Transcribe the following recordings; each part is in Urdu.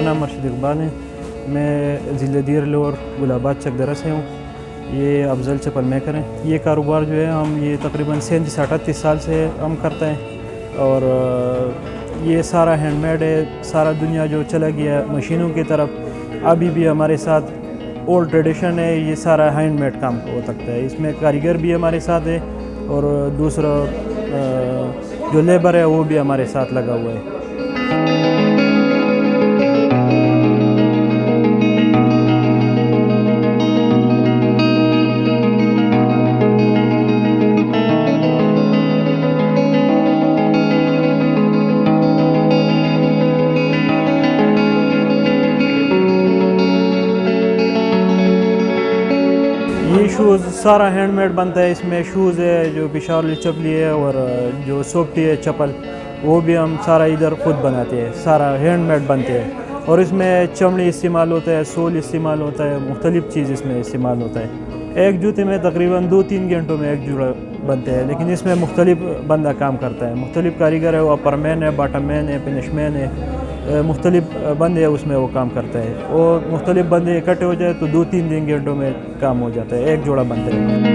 نام مرشد اقبال ہے. میں ضلع دیر لور گلاباد چکدرہ سے ہوں. یہ افضل چپل میکر ہیں. یہ کاروبار جو ہے ہم یہ تقریباً 37-38 سال سے ہم کرتے ہیں اور یہ سارا ہینڈ میڈ ہے. سارا دنیا جو چلا گیا مشینوں کی طرف ابھی بھی ہمارے ساتھ اولڈ ٹریڈیشن ہے. یہ سارا ہینڈ میڈ کام ہو سکتا ہے. اس میں کاریگر بھی ہمارے ساتھ ہے اور دوسرا جو لیبر ہے وہ بھی ہمارے ساتھ لگا ہوا ہے. یہ شوز سارا ہینڈ میڈ بنتا ہے. اس میں شوز ہے جو پشاور والی چپلی ہے اور جو سوپٹی ہے چپل وہ بھی ہم سارا ادھر خود بناتے ہیں. سارا ہینڈ میڈ بنتے ہیں اور اس میں چمڑی استعمال ہوتا ہے, سول استعمال ہوتا ہے, مختلف چیز اس میں استعمال ہوتا ہے. ایک جوتے میں تقریباً 2-3 گھنٹوں میں ایک جوڑا بنتے ہیں, لیکن اس میں مختلف بندہ کام کرتا ہے. مختلف کاریگر ہے, وہ اپر مین ہے, باٹم مین ہے, فنش مین ہے, مختلف بندے اس میں وہ کام کرتا ہے. اور مختلف بندے اکٹھے ہو جائے تو 2-3 گھنٹوں میں کام ہو جاتا ہے, ایک جوڑا بنتا ہے.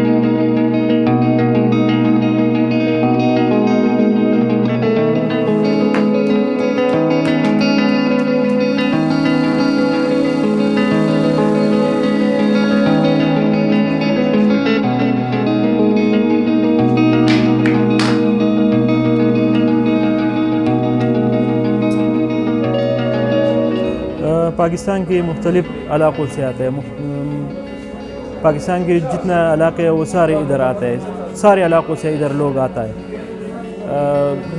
پاکستان کے مختلف علاقوں سے آتے ہیں. پاکستان کے جتنا علاقے ہیں وہ سارے ادھر آتے ہیں. سارے علاقوں سے ادھر لوگ آتا ہے.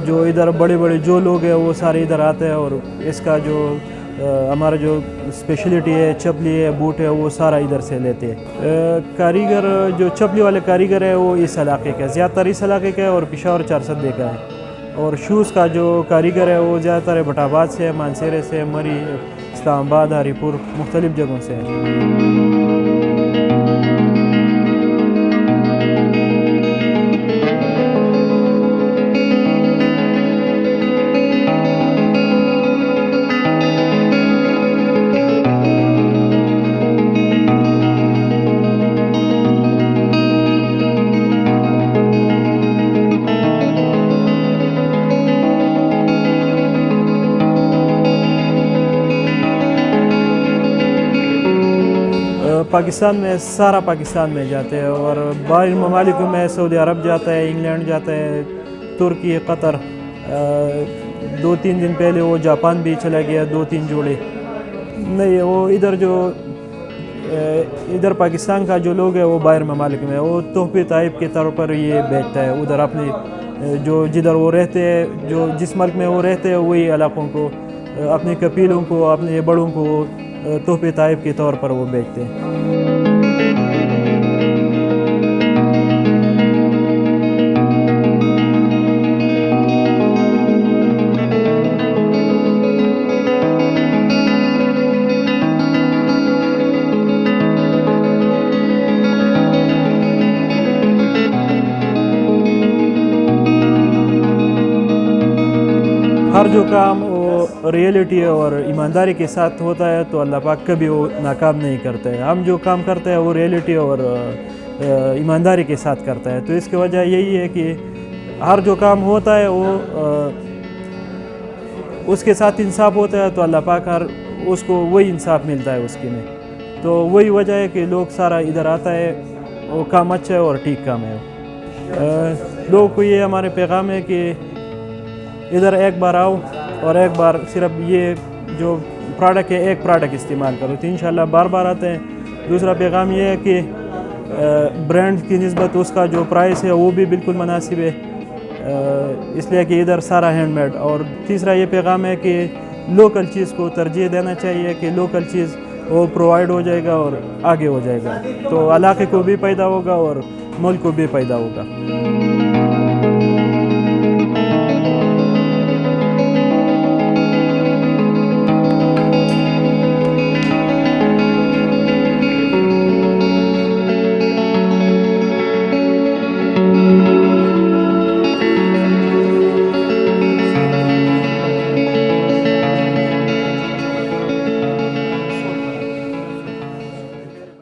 جو ادھر بڑے بڑے جو لوگ ہیں وہ سارے ادھر آتے ہیں اور اس کا جو ہمارا جو اسپیشلٹی ہے, چپلی ہے, بوٹ ہے, وہ سارا ادھر سے لیتے ہیں. کاریگر جو چپلی والے کاریگر ہے وہ اس علاقے کا زیادہ تر اس علاقے کا ہے اور پشاور 400 کا ہے. اور شوز کا جو کاریگر ہے وہ زیادہ تر بٹ آباد سے, مانسیرے سے, مری, اسلام آباد, ہری پور, مختلف جگہوں سے ہے. پاکستان میں سارا پاکستان میں جاتے ہیں اور باہر ممالک میں سعودی عرب جاتا ہے, انگلینڈ جاتا ہے, ترکی, قطر. 2-3 دن پہلے وہ جاپان بھی چلا گیا 2-3 جوڑے. نہیں, وہ ادھر جو ادھر پاکستان کا جو لوگ ہے وہ باہر ممالک میں وہ تحفے طائف کے طور پر یہ بیچتا ہے. ادھر اپنے جو جدھر وہ رہتے ہیں, جو جس ملک میں وہ رہتے ہیں وہی علاقوں کو اپنے قبیلوں کو, اپنے بڑوں کو تحفے طائف کے طور پر وہ بیچتے ہیں. ہر جو کام وہ ریئلٹی اور ایمانداری کے ساتھ ہوتا ہے تو اللہ پاک کبھی وہ ناکام نہیں کرتا ہے. ہم جو کام کرتے ہیں وہ ریئلٹی اور ایمانداری کے ساتھ کرتا ہے. تو اس کی وجہ یہی ہے کہ ہر جو کام ہوتا ہے وہ اس کے ساتھ انصاف ہوتا ہے تو اللہ پاک ہر اس کو وہی انصاف ملتا ہے اس کے میں. تو وہی وجہ ہے کہ لوگ سارا ادھر آتا ہے. وہ کام اچھا ہے اور ٹھیک کام ہے. لوگوں کو یہ ہمارے پیغام ہے کہ ادھر ایک بار آؤ اور ایک بار صرف یہ جو پروڈکٹ ہے ایک پروڈکٹ استعمال کرو تو انشاءاللہ بار بار آتے ہیں. دوسرا پیغام یہ ہے کہ برانڈ کی نسبت اس کا جو پرائس ہے وہ بھی بالکل مناسب ہے, اس لیے کہ ادھر سارا ہینڈ میڈ. اور تیسرا یہ پیغام ہے کہ لوکل چیز کو ترجیح دینا چاہیے کہ لوکل چیز وہ پرووائڈ ہو جائے گا اور آگے ہو جائے گا تو علاقے کو بھی پیدا ہوگا اور ملک کو بھی پیدا ہوگا.